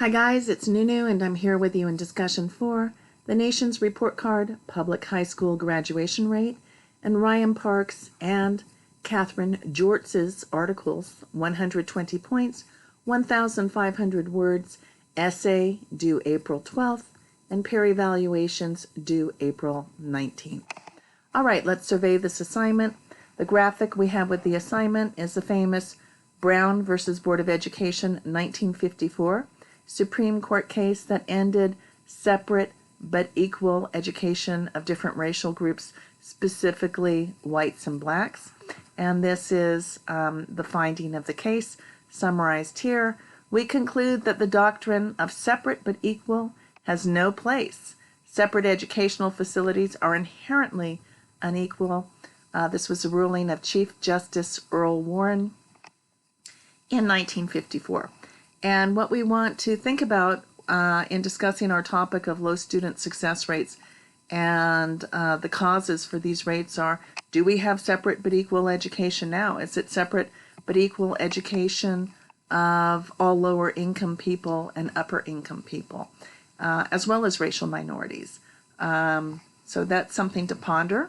Hi guys, it's Nunu and I'm here with you in discussion 4, the nation's report card, public high school graduation rate, and Ryan Parks and Catherine Jortz's articles, 120 points, 1,500 words, essay due April 12th, and peer evaluations due April 19th. All right, let's survey this assignment. The graphic we have with the assignment is the famous Brown versus Board of Education 1954 Supreme Court case that ended separate but equal education of different racial groups, specifically whites and blacks. And this is the finding of the case summarized here. We conclude that the doctrine of separate but equal has no place. Separate educational facilities are inherently unequal. This was a ruling of Chief Justice Earl Warren in 1954. And what we want to think about in discussing our topic of low student success rates and the causes for these rates are, do we have separate but equal education now? Is it separate but equal education of all lower income people and upper income people, as well as racial minorities? So that's something to ponder.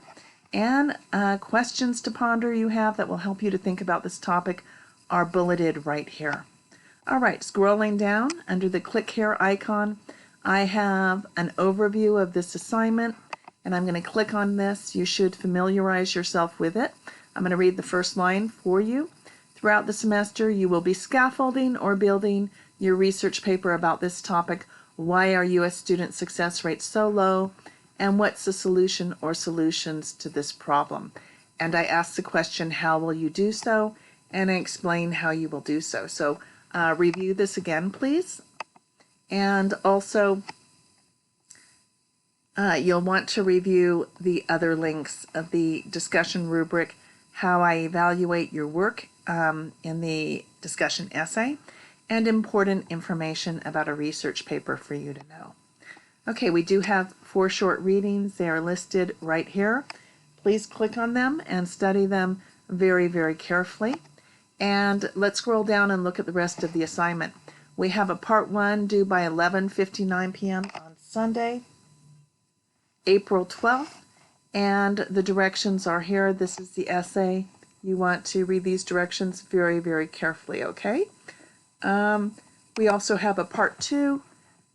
And questions to ponder you have that will help you to think about this topic are bulleted right here. All right, scrolling down under the click here icon, I have an overview of this assignment, and I'm going to click on this. You should familiarize yourself with it. I'm going to read the first line for you. Throughout the semester, you will be scaffolding or building your research paper about this topic. Why are U.S. student success rates so low? And what's the solution or solutions to this problem? And I ask the question, how will you do so? And I explain how you will do so. So review this again, please. And also, you'll want to review the other links of the discussion rubric, how I evaluate your work in the discussion essay, and important information about a research paper for you to know. Okay, we do have 4 short readings. They are listed right here. Please click on them and study them very, very carefully. And let's scroll down and look at the rest of the assignment. We have a part 1 due by 11:59 p.m. on Sunday, April 12th. And the directions are here. This is the essay. You want to read these directions very, very carefully, okay? We also have a part 2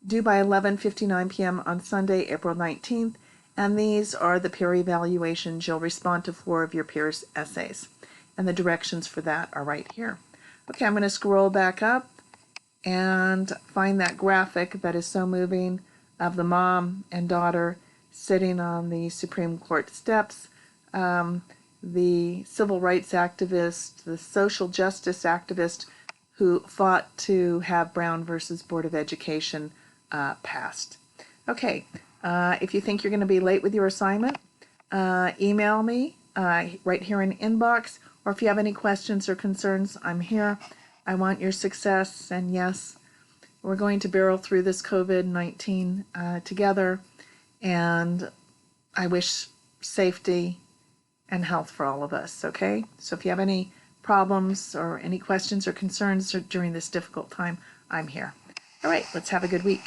due by 11:59 p.m. on Sunday, April 19th. And these are the peer evaluations. You'll respond to 4 of your peers' essays. And the directions for that are right here. Okay, I'm going to scroll back up and find that graphic that is so moving of the mom and daughter sitting on the Supreme Court steps. The civil rights activist, the social justice activist who fought to have Brown versus Board of Education passed. Okay, if you think you're going to be late with your assignment, email me right here in inbox. Or if you have any questions or concerns, I'm here. I want your success. And yes, we're going to barrel through this COVID-19 together. And I wish safety and health for all of us, okay? So if you have any problems or any questions or concerns during this difficult time, I'm here. All right, let's have a good week.